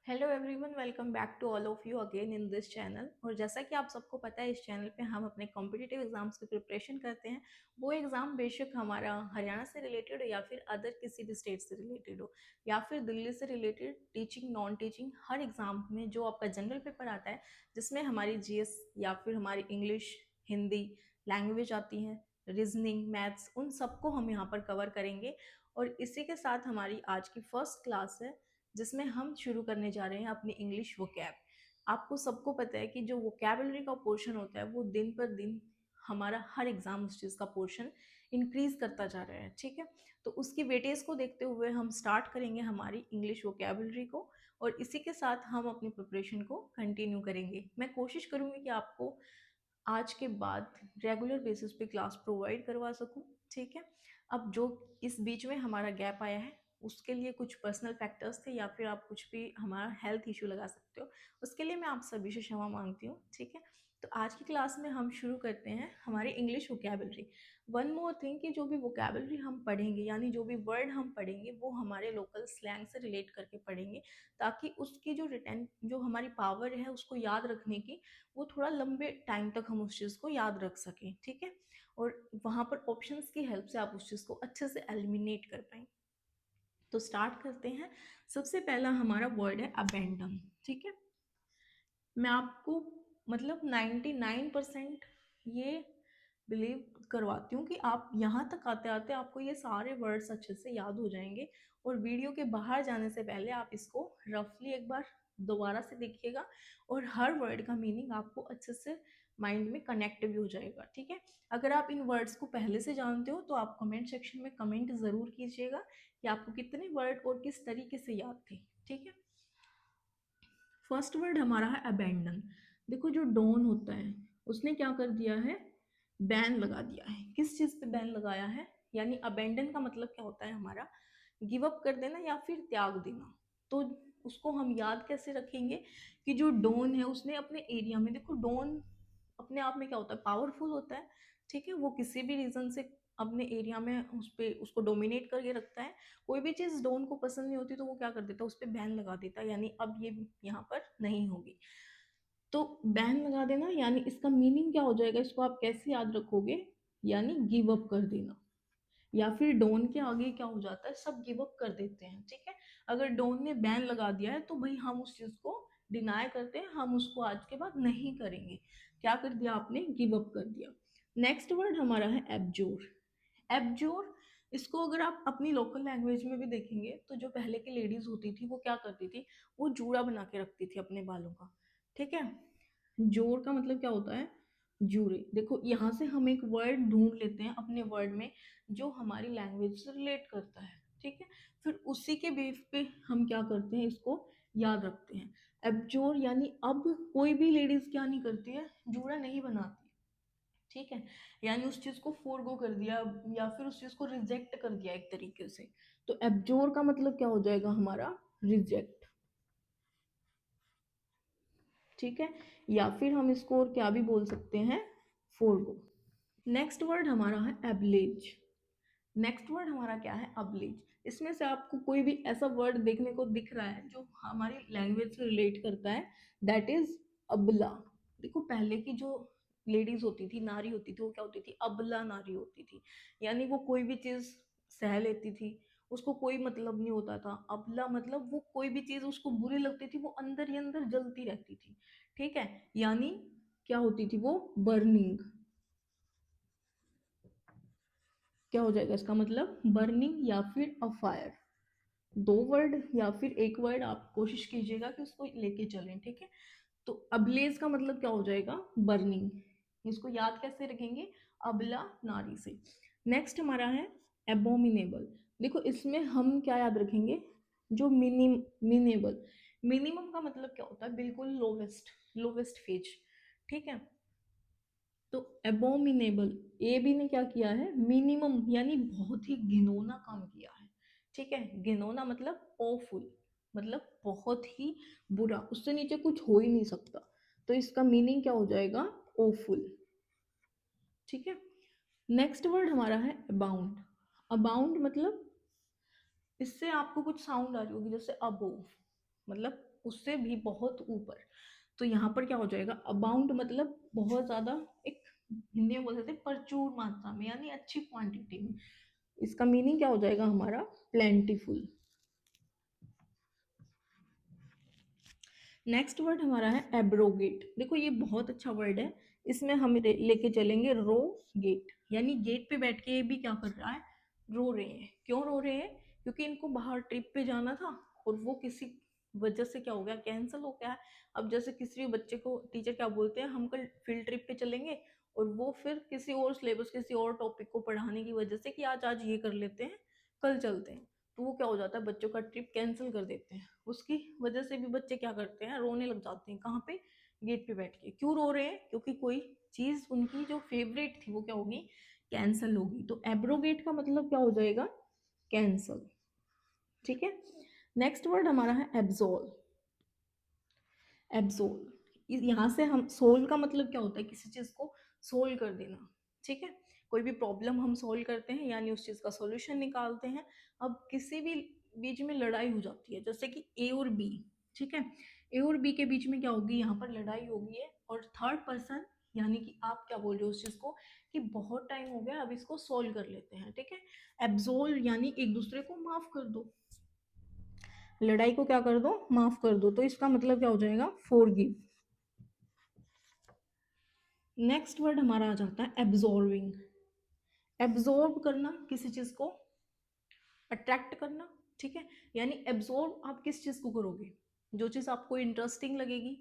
Hello everyone, welcome back to all of you again in this channel. और जैसा कि आप सबको पता है, इस चैनल पे हम अपने कॉम्पिटिटिव एग्जाम्स की प्रिपरेशन करते हैं। वो एग्ज़ाम बेशक हमारा हरियाणा से रिलेटेड हो या फिर अदर किसी भी स्टेट से रिलेटेड हो या फिर दिल्ली से रिलेटेड, टीचिंग नॉन टीचिंग, हर एग्ज़ाम में जो आपका जनरल पेपर आता है जिसमें हमारी जीएस या फिर हमारी इंग्लिश, हिंदी लैंग्वेज आती है, रीजनिंग, मैथ्स, उन सबको हम यहाँ पर कवर करेंगे। और इसी के साथ हमारी आज की फर्स्ट क्लास है जिसमें हम शुरू करने जा रहे हैं अपनी इंग्लिश वोकैब। आपको सबको पता है कि जो वोकैबुलरी का पोर्शन होता है वो दिन पर दिन हमारा हर एग्जाम उस चीज़ का पोर्शन इंक्रीज करता जा रहा है। ठीक है, तो उसकी वेटेज को देखते हुए हम स्टार्ट करेंगे हमारी इंग्लिश वोकैबुलरी को, और इसी के साथ हम अपनी प्रिपरेशन को कंटिन्यू करेंगे। मैं कोशिश करूंगी कि आपको आज के बाद रेगुलर बेसिस पे क्लास प्रोवाइड करवा सकूं। ठीक है, अब जो इस बीच में हमारा गैप आया है उसके लिए कुछ पर्सनल फैक्टर्स थे या फिर आप कुछ भी हमारा हेल्थ इशू लगा सकते हो, उसके लिए मैं आप सभी से क्षमा मांगती हूँ। ठीक है, तो आज की क्लास में हम शुरू करते हैं हमारी English vocabulary. One more thing कि जो भी वोकैबुलरी हम पढ़ेंगे यानी जो भी वर्ड हम पढ़ेंगे वो हमारे लोकल स्लैंग से रिलेट करके पढ़ेंगे, ताकि उसकी जो रिटेन जो हमारी पावर है उसको याद रखने की, वो थोड़ा लंबे टाइम तक हम उस चीज़ को याद रख सकें। ठीक है, और वहाँ पर ऑप्शंस की हेल्प से आप उस चीज़ को अच्छे से एलिमिनेट कर पाएँ। तो स्टार्ट करते हैं। सबसे पहला हमारा वर्ड है अबेंडन। ठीक है, मैं आपको मतलब 99% ये बिलीव करवाती हूँ कि आप यहाँ तक आते आते आपको ये सारे वर्ड्स अच्छे से याद हो जाएंगे। और वीडियो के बाहर जाने से पहले आप इसको रफली एक बार दोबारा से देखिएगा और हर वर्ड का मीनिंग आपको अच्छे से माइंड में कनेक्ट भी हो जाएगा। ठीक है, अगर आप इन वर्ड्स को पहले से जानते हो तो आप कमेंट सेक्शन में कमेंट ज़रूर कीजिएगा कि आपको कितने वर्ड और किस तरीके से याद थे। ठीक है, फर्स्ट वर्ड हमारा है अबेंडन। देखो, जो डॉन होता है उसने क्या कर दिया है, बैन लगा दिया है। किस चीज पे बैन लगाया है, यानी अबेंडन का मतलब क्या होता है हमारा गिव अप कर देना या फिर त्याग देना। तो उसको हम याद कैसे रखेंगे कि जो डॉन है उसने अपने एरिया में, देखो डॉन अपने आप में क्या होता है, पावरफुल होता है। ठीक है, वो किसी भी रीजन से अपने एरिया में उस पे उसको डोमिनेट करके रखता है। कोई भी चीज़ डॉन को पसंद नहीं होती तो वो क्या कर देता है, उस पर बैन लगा देता है, यानी अब ये यहाँ पर नहीं होगी। तो बैन लगा देना यानी इसका मीनिंग क्या हो जाएगा, इसको आप कैसे याद रखोगे, यानी गिव अप कर देना। या फिर डॉन के आगे क्या हो जाता है, सब गिव अप कर देते हैं। ठीक है, अगर डॉन ने बैन लगा दिया है तो भाई हम उस चीज को डिनाई करते हैं, हम उसको आज के बाद नहीं करेंगे। क्या कर दिया आपने, गिव अप कर दिया। नेक्स्ट वर्ड हमारा है एब्जोर। एब्जोर, इसको अगर आप अपनी लोकल लैंग्वेज में भी देखेंगे तो जो पहले की लेडीज होती थी वो क्या करती थी, वो जूड़ा बना के रखती थी अपने बालों का। ठीक है, जोड़ का मतलब क्या होता है, जूड़े। देखो यहाँ से हम एक वर्ड ढूंढ लेते हैं अपने वर्ड में जो हमारी लैंग्वेज से रिलेट करता है। ठीक है, फिर उसी के बेस पे हम क्या करते हैं, इसको याद रखते हैं। एब्जोर यानी अब कोई भी लेडीज क्या नहीं करती है, जूड़ा नहीं बनाती। ठीक है, यानी उस चीज को फोरगो कर दिया या फिर उस चीज को रिजेक्ट कर दिया एक तरीके से। तो एब्जोर का मतलब क्या हो जाएगा हमारा, रिजेक्ट। ठीक है, या फिर हम इसको और क्या भी बोल सकते हैं, फोरगो। नेक्स्ट वर्ड हमारा है एबलेज। नेक्स्ट वर्ड हमारा क्या है, अबलेज। इसमें से आपको कोई भी ऐसा वर्ड देखने को दिख रहा है जो हमारी लैंग्वेज से रिलेट करता है, दैट इज अबला। देखो पहले की जो लेडीज होती थी, नारी होती थी, वो क्या होती थी, अबला नारी होती थी। यानी वो कोई भी चीज सह लेती थी, उसको कोई मतलब नहीं होता था। अबला मतलब वो कोई भी चीज उसको बुरी लगती थी वो अंदर ही अंदर जलती रहती थी। ठीक है, यानी क्या होती थी वो, बर्निंग। क्या हो जाएगा इसका मतलब, बर्निंग या फिर अफायर। दो वर्ड या फिर एक वर्ड आप कोशिश कीजिएगा कि उसको लेके चलें। ठीक है, तो अबलेज का मतलब क्या हो जाएगा, बर्निंग। इसको याद कैसे रखेंगे, अबला नारी से। नेक्स्ट हमारा है एबोमिनेबल। देखो इसमें हम क्या याद रखेंगे, जो मिनिमेबल। मिनिमम का मतलब क्या होता है, बिल्कुल लोवेस्ट, लोवेस्ट फेज। ठीक है, तो एबोमिनेबल, ए बी ने क्या किया है, मिनिमम यानी बहुत ही घिनौना काम किया है। ठीक है, घिनौना मतलब ऑफुल, मतलब बहुत ही बुरा, उससे नीचे कुछ हो ही नहीं सकता। तो इसका मीनिंग क्या हो जाएगा, ऑफुल। ठीक है, नेक्स्ट वर्ड हमारा है अबाउंड। अबाउंड मतलब इससे आपको कुछ साउंड आ रही होगी, जैसे अबोव मतलब उससे भी बहुत ऊपर। तो यहाँ पर क्या हो जाएगा, अबाउंड मतलब बहुत ज्यादा, एक हिंदी में बोल सकते हैं प्रचुर मात्रा में, यानी अच्छी क्वांटिटी में। इसका मीनिंग क्या हो जाएगा हमारा, प्लेंटीफुल। नेक्स्ट वर्ड हमारा है एब्रोगेट। देखो ये बहुत अच्छा वर्ड है, इसमें हम लेके चलेंगे रो गेट, यानी गेट पे बैठ के ये भी क्या कर रहा है, रो रहे हैं। क्यों रो रहे हैं, क्योंकि इनको बाहर ट्रिप पे जाना था और वो किसी वजह से क्या हो गया, कैंसिल हो गया है। अब जैसे किसी भी बच्चे को टीचर क्या बोलते हैं, हम कल फील्ड ट्रिप पे चलेंगे, और वो फिर किसी और सिलेबस किसी और टॉपिक को पढ़ाने की वजह से कि आज आज ये कर लेते हैं, कल चलते हैं, तो वो क्या हो जाता है, बच्चों का ट्रिप कैंसिल कर देते हैं। उसकी वजह से भी बच्चे क्या करते हैं, रोने लग जाते हैं। कहाँ पे, गेट पे बैठ के। क्यों रो रहे हैं, क्योंकि कोई चीज उनकी जो फेवरेट थी वो क्या होगी, कैंसिल होगी। तो एब्रोगेट का मतलब क्या हो जाएगा, कैंसल। ठीक है। नेक्स्ट वर्ड हमारा है एब्जॉल्व। एब्जॉल्व, यहाँ से हम, सोल्व का मतलब क्या होता है, किसी चीज को सोल्व कर देना। ठीक है, कोई भी प्रॉब्लम हम सोल्व करते हैं, यानी उस चीज का सॉल्यूशन निकालते हैं। अब किसी भी बीच में लड़ाई हो जाती है, जैसे कि ए और बी, ठीक है, ए और बी के बीच में क्या होगी, यहाँ पर लड़ाई होगी है, और थर्ड पर्सन यानी कि आप क्या बोल रहे हो उस चीज को, कि बहुत टाइम हो गया, अब इसको सोल्व कर लेते हैं। ठीक है, एब्जोल्व यानी एक दूसरे को माफ कर दो, लड़ाई को क्या कर दो, माफ कर दो। तो इसका मतलब क्या हो जाएगा, फॉरगिव। नेक्स्ट वर्ड हमारा आ जाता है एब्जॉर्विंग। एब्जॉर्ब करना, किसी चीज को अट्रैक्ट करना। ठीक है, यानी एब्जॉर्ब आप किस चीज को करोगे, जो चीज आपको इंटरेस्टिंग लगेगी,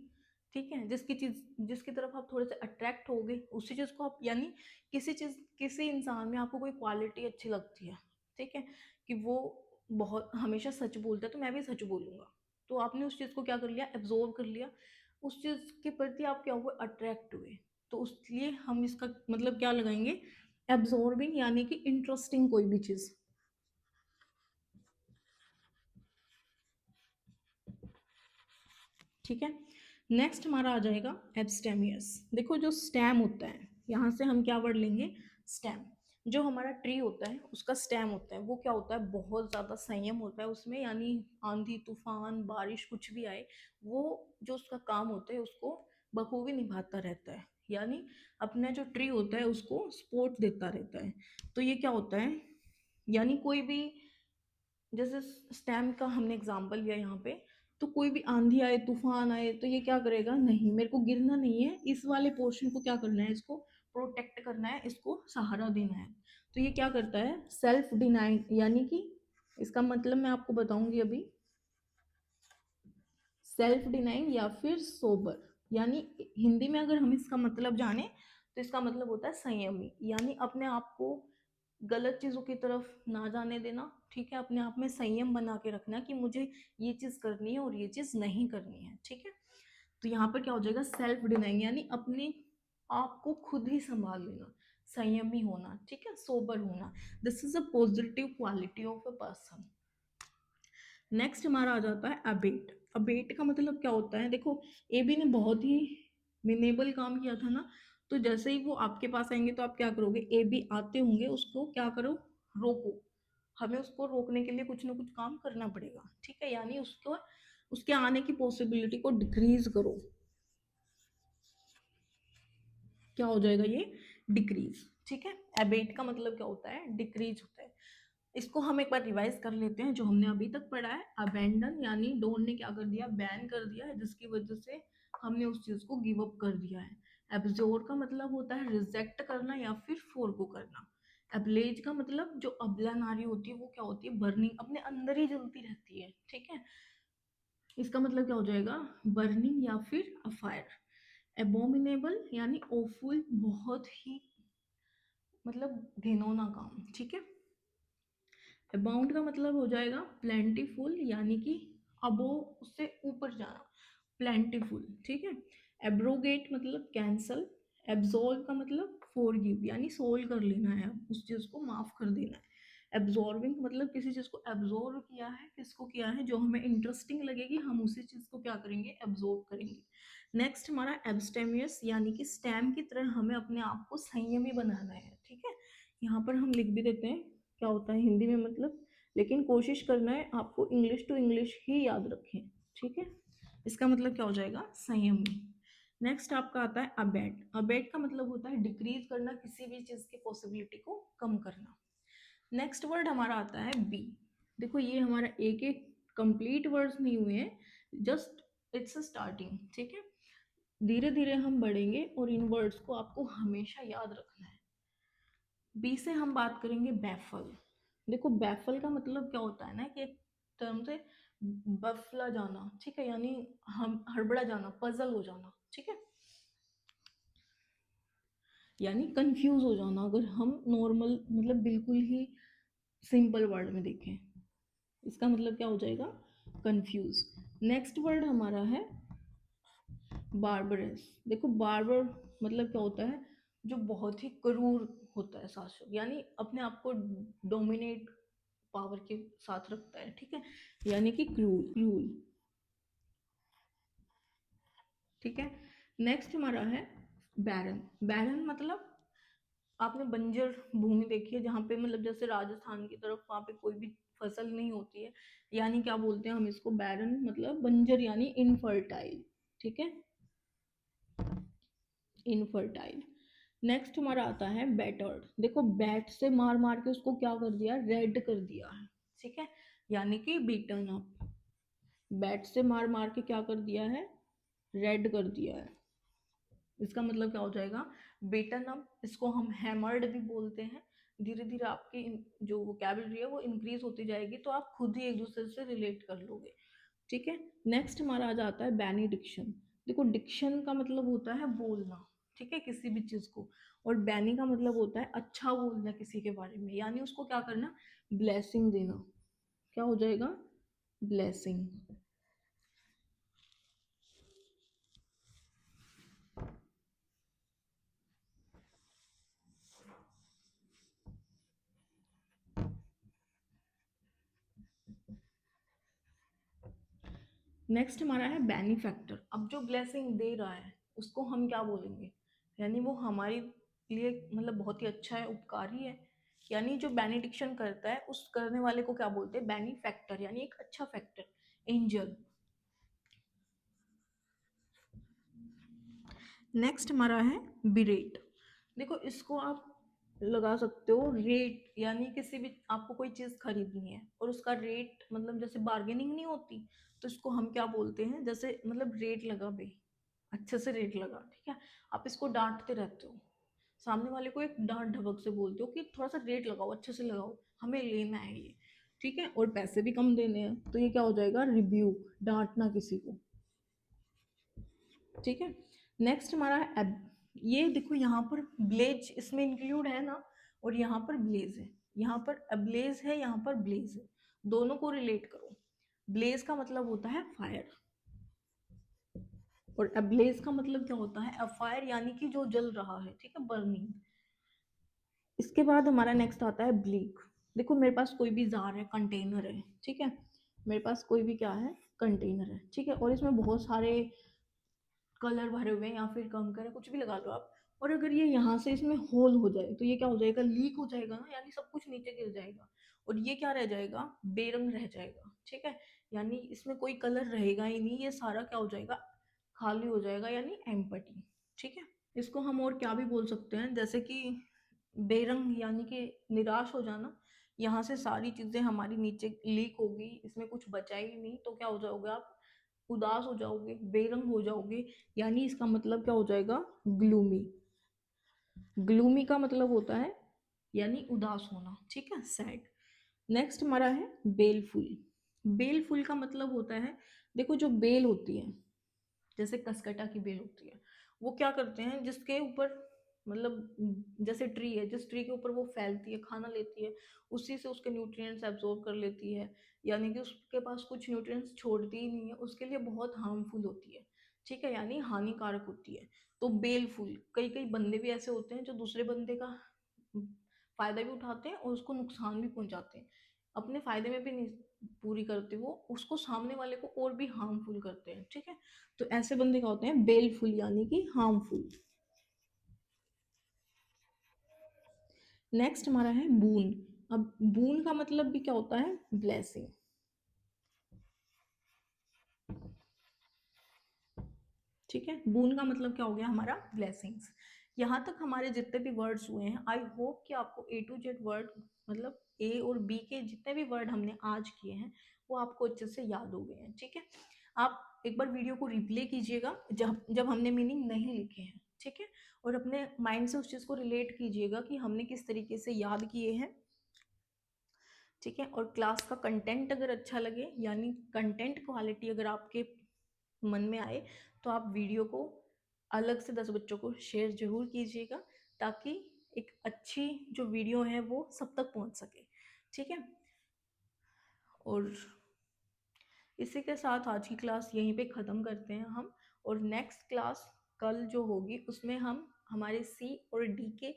ठीक है, जिसकी चीज, जिसकी तरफ आप थोड़े से अट्रैक्ट होगे, उसी चीज को आप, यानी किसी चीज, किसी इंसान में आपको कोई क्वालिटी अच्छी लगती है, ठीक है, कि वो बहुत हमेशा सच बोलता है, तो मैं भी सच बोलूंगा। तो आपने उस चीज को क्या कर लिया, एब्जॉर्व कर लिया, उस चीज के प्रति आप क्या हुए, अट्रैक्ट हुए। तो उसलिए हम इसका मतलब क्या लगाएंगे, एब्जॉर्बिंग, यानी कि इंटरेस्टिंग कोई भी चीज। ठीक है, नेक्स्ट हमारा आ जाएगा एब्स्टेमियस। देखो जो स्टेम होता है, यहाँ से हम क्या वर्ड लेंगे, स्टेम। जो हमारा ट्री होता है उसका स्टेम होता है, वो क्या होता है, बहुत ज्यादा संयम होता है उसमें, यानी आंधी तूफान बारिश कुछ भी आए, वो जो उसका काम होता है उसको बखूबी निभाता रहता है, यानी अपना जो ट्री होता है उसको सपोर्ट देता रहता है। तो ये क्या होता है, यानी कोई भी, जैसे स्टैम का हमने एग्जाम्पल लिया यहाँ पे, तो कोई भी आंधी आए तूफान आए तो ये क्या करेगा, नहीं मेरे को गिरना नहीं है, इस वाले पोर्शन को क्या करना है, इसको प्रोटेक्ट करना है, इसको सहारा देना है। तो ये क्या करता है, सेल्फ डिनाइंग, यानी कि इसका मतलब मैं आपको बताऊंगी अभी, सेल्फ डिनाइंग या फिर सोबर, यानी हिंदी में अगर हम इसका मतलब जाने तो इसका मतलब होता है संयमी, यानी अपने आप को गलत चीजों की तरफ ना जाने देना। ठीक है, अपने आप में संयम बना के रखना कि मुझे ये चीज करनी है और ये चीज नहीं करनी है। ठीक है, तो यहाँ पर क्या हो जाएगा, सेल्फ डिनाइंग, यानी अपने आप को खुद ही संभाल लेना, संयमी होना। ठीक है, सोबर होना, this is a positive quality of a person. Next हमारा आ जाता है अबेट। अबेट का मतलब क्या होता है, देखो एबी ने बहुत ही मिनेबल काम किया था ना, तो जैसे ही वो आपके पास आएंगे तो आप क्या करोगे, ए बी आते होंगे, उसको क्या करो, रोको। हमें उसको रोकने के लिए कुछ ना कुछ काम करना पड़ेगा। ठीक है, यानी उसको, उसके आने की पॉसिबिलिटी को डिक्रीज करो। क्या हो जाएगा ये, डिक्रीज। ठीक है, एबेट का मतलब क्या होता है, डिक्रीज होता है। इसको हम एक बार रिवाइज कर लेते हैं जो हमने अभी तक पढ़ा है। अबेंडन, यानी डॉन ने क्या कर दिया, बैन कर दिया है, जिसकी वजह से हमने उस चीज को गिव अप कर दिया है। एब्जोर का मतलब होता है रिजेक्ट करना या फिर फोरगो करना। एब्लेज का मतलब, जो अबला नारी होती है वो क्या होती है, बर्निंग, अपने अंदर ही जलती रहती है। ठीक है, इसका मतलब क्या हो जाएगा, बर्निंग या फिर अफायर। एबोमिनेबल यानी ओफुल, बहुत ही मतलब घिनौना काम। ठीक है, अबाउंड का मतलब हो जाएगा प्लेंटीफुल, यानी कि अबो, उससे ऊपर जाना, प्लेंटीफुल। ठीक है, एब्रोगेट मतलब कैंसल। एब्जॉल्व का मतलब फॉरगिव, यानी सोल्व कर लेना है, उस चीज को माफ कर देना है। एब्जॉर्बिंग मतलब किसी चीज को एब्जॉर्व किया है, किसको किया है, जो हमें इंटरेस्टिंग लगेगी हम उसी चीज को क्या करेंगे, एब्जॉर्व करेंगे। नेक्स्ट हमारा एब्स्टेमियस, यानी कि स्टैम की तरह हमें अपने आप को संयमी बनाना है। ठीक है, यहाँ पर हम लिख भी देते हैं क्या होता है हिंदी में मतलब, लेकिन कोशिश करना है आपको इंग्लिश टू इंग्लिश ही याद रखें। ठीक है, इसका मतलब क्या हो जाएगा, संयमी। नेक्स्ट आपका आता है अबेट। अबेट का मतलब होता है डिक्रीज करना, किसी भी चीज की पॉसिबिलिटी को कम करना। नेक्स्ट वर्ड हमारा आता है बी। देखो ये हमारा एक एक कंप्लीट वर्ड्स नहीं हुए हैं, जस्ट इट्स अ स्टार्टिंग, ठीक है। धीरे धीरे हम बढ़ेंगे और इन वर्ड्स को आपको हमेशा याद रखना है। बी से हम बात करेंगे बैफल। देखो बैफल का मतलब क्या होता है ना कि एक टर्म से बफला जाना, ठीक है, यानी हम हड़बड़ा जाना, पजल हो जाना, ठीक है, यानी कंफ्यूज हो जाना, अगर हम नॉर्मल मतलब बिल्कुल ही सिंपल वर्ड में देखें, इसका मतलब क्या हो जाएगा, कंफ्यूज। नेक्स्ट वर्ड हमारा है बार्बरस। देखो बार्बर मतलब क्या होता है, जो बहुत ही क्रूर होता है शासक, यानी अपने आप को डोमिनेट पावर के साथ रखता है, ठीक है, यानी कि क्रूल क्रूल, ठीक है। नेक्स्ट हमारा है बैरन। बैरन मतलब आपने बंजर भूमि देखी है, जहाँ पे मतलब जैसे राजस्थान की तरफ वहाँ पे कोई भी फसल नहीं होती है, यानी क्या बोलते हैं हम इसको, बैरन मतलब बंजर यानी इनफर्टाइल, ठीक है, इनफर्टाइल। नेक्स्ट हमारा आता है बैटर्ड। देखो बैट से मार मार के उसको क्या कर दिया, रेड कर दिया है, ठीक है, यानी कि बीटन अप। बैट से मार मार के क्या कर दिया है, रेड कर दिया है, इसका मतलब क्या हो जाएगा, बीटन अप। इसको हम हैमर्ड भी बोलते हैं। धीरे धीरे आपकी जो वोकैबुलरी है वो इंक्रीज होती जाएगी, तो आप खुद ही एक दूसरे से रिलेट कर लोगे, ठीक है। नेक्स्ट हमारा आ जाता है बैनी डिक्शन। देखो डिक्शन का मतलब होता है बोलना, ठीक है, किसी भी चीज को, और बैनी का मतलब होता है अच्छा बोलना किसी के बारे में, यानी उसको क्या करना, ब्लेसिंग देना, क्या हो जाएगा, ब्लेसिंग। नेक्स्ट हमारा है बेनिफैक्टर। अब जो ब्लेसिंग दे रहा है उसको हम क्या बोलेंगे, यानी वो हमारे लिए मतलब बहुत ही अच्छा है, उपकारी है, यानी जो बेनिडिक्शन करता है उस करने वाले को क्या बोलते हैं, बेनिफैक्टर, यानी एक अच्छा फैक्टर, एंजल। नेक्स्ट हमारा है बिरेट। देखो इसको आप लगा सकते हो रेट, यानी किसी भी आपको कोई चीज़ खरीदनी है और उसका रेट मतलब जैसे बार्गेनिंग नहीं होती, तो इसको हम क्या बोलते हैं, जैसे मतलब रेट लगा बे, अच्छे से रेट लगा, ठीक है। आप इसको डांटते रहते हो, सामने वाले को एक डांट ढबक से बोलते हो कि थोड़ा सा रेट लगाओ, अच्छे से लगाओ, हमें लेना है ये, ठीक है, और पैसे भी कम देने हैं, तो ये क्या हो जाएगा, रिब्यू, डांटना किसी को, ठीक है। नेक्स्ट हमारा है ये देखो यहाँ पर ब्लेज इसमें इंक्लूड है ना, और यहाँ पर ब्लेज है, यहाँ पर अब्लेज है, यहाँ पर ब्लेज है, दोनों को रिलेट करो। ब्लेज का मतलब होता है फायर, और अब्लेज का मतलब क्या होता है, अफायर, यानी कि जो जल रहा है, ठीक है, बर्निंग। इसके बाद हमारा नेक्स्ट आता है ब्लीक। देखो मेरे पास कोई भी जार है, कंटेनर है, ठीक है, मेरे पास कोई भी क्या है, कंटेनर है, ठीक है, और इसमें बहुत सारे कलर भरे हुए हैं या फिर कंकर है, कुछ भी लगा लो आप, और अगर ये यहाँ से इसमें होल हो जाए तो ये क्या हो जाएगा, लीक हो जाएगा ना, यानी सब कुछ नीचे गिर जाएगा, और ये क्या रह जाएगा, बेरंग रह जाएगा, ठीक है, यानी इसमें कोई कलर रहेगा ही नहीं, ये सारा क्या हो जाएगा, खाली हो जाएगा, यानी एम्पटी, ठीक है। इसको हम और क्या भी बोल सकते हैं, जैसे कि बेरंग यानी कि निराश हो जाना, यहाँ से सारी चीजें हमारी नीचे लीक होगी, इसमें कुछ बचा ही नहीं, तो क्या हो जाओगे आप, उदास हो जाओगे, बेरंग हो जाओगे, यानी इसका मतलब क्या हो जाएगा, ग्लूमी। ग्लूमी का मतलब होता है यानी उदास होना, ठीक है, सैड। नेक्स्ट हमारा है बेलफुल। बेलफुल का मतलब होता है, देखो जो बेल होती है, जैसे कसकटा की बेल होती है, वो क्या करते हैं, जिसके ऊपर मतलब जैसे ट्री है, जिस ट्री के ऊपर वो फैलती है, खाना लेती है, उसी से उसके न्यूट्रिएंट्स एब्जॉर्ब कर लेती है, यानी कि उसके पास कुछ न्यूट्रिएंट्स छोड़ती ही नहीं है, उसके लिए बहुत हार्मफुल होती है, ठीक है, यानी हानिकारक होती है। तो बेलफुल, कई कई बंदे भी ऐसे होते हैं जो दूसरे बंदे का फायदा भी उठाते हैं और उसको नुकसान भी पहुंचाते हैं, अपने फायदे में भी नहीं पूरी करते, वो उसको सामने वाले को और भी हार्मफुल करते हैं, ठीक है। तो ऐसे बंदे क्या होते हैं, बेलफुल, यानी कि हार्मफुल। नेक्स्ट हमारा है बून। अब बून का मतलब भी क्या होता है, ब्लेसिंग। ठीक है, बून का मतलब क्या हो गया हमारा ब्लेसिंग्स। यहाँ तक हमारे जितने भी वर्ड्स हुए हैं, आई होप कि आपको ए टू जेड वर्ड, मतलब ए और बी के जितने भी वर्ड हमने आज किए हैं वो आपको अच्छे से याद हो गए हैं। ठीक है, आप एक बार वीडियो को रिप्ले कीजिएगा जब जब हमने मीनिंग नहीं लिखे हैं। ठीक है, और अपने माइंड से उस चीज़ को रिलेट कीजिएगा कि हमने किस तरीके से याद किए हैं। ठीक है, और क्लास का कंटेंट अगर अच्छा लगे, यानी कंटेंट क्वालिटी अगर आपके मन में आए, तो आप वीडियो को अलग से 10 बच्चों को शेयर जरूर कीजिएगा, ताकि एक अच्छी जो वीडियो है वो सब तक पहुंच सके। ठीक है, और इसी के साथ आज की क्लास यहीं पे ख़त्म करते हैं हम। और नेक्स्ट क्लास कल जो होगी उसमें हम हमारे सी और डी के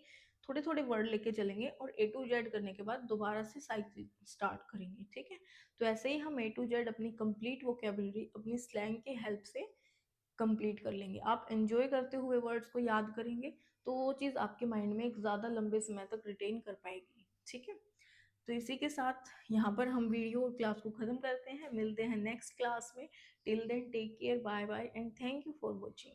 थोड़े थोड़े वर्ड लेके चलेंगे, और ए टू जेड करने के बाद दोबारा से साइकिल स्टार्ट करेंगे। ठीक है, तो ऐसे ही हम ए टू जेड अपनी कंप्लीट वोकेबलरी अपनी स्लैंग की हेल्प से कंप्लीट कर लेंगे। आप एंजॉय करते हुए वर्ड्स को याद करेंगे तो वो चीज़ आपके माइंड में एक ज़्यादा लंबे समय तक रिटेन कर पाएगी। ठीक है, तो इसी के साथ यहाँ पर हम वीडियो और क्लास को ख़त्म करते हैं। मिलते हैं नेक्स्ट क्लास में। Till then take care, bye bye and thank you for watching.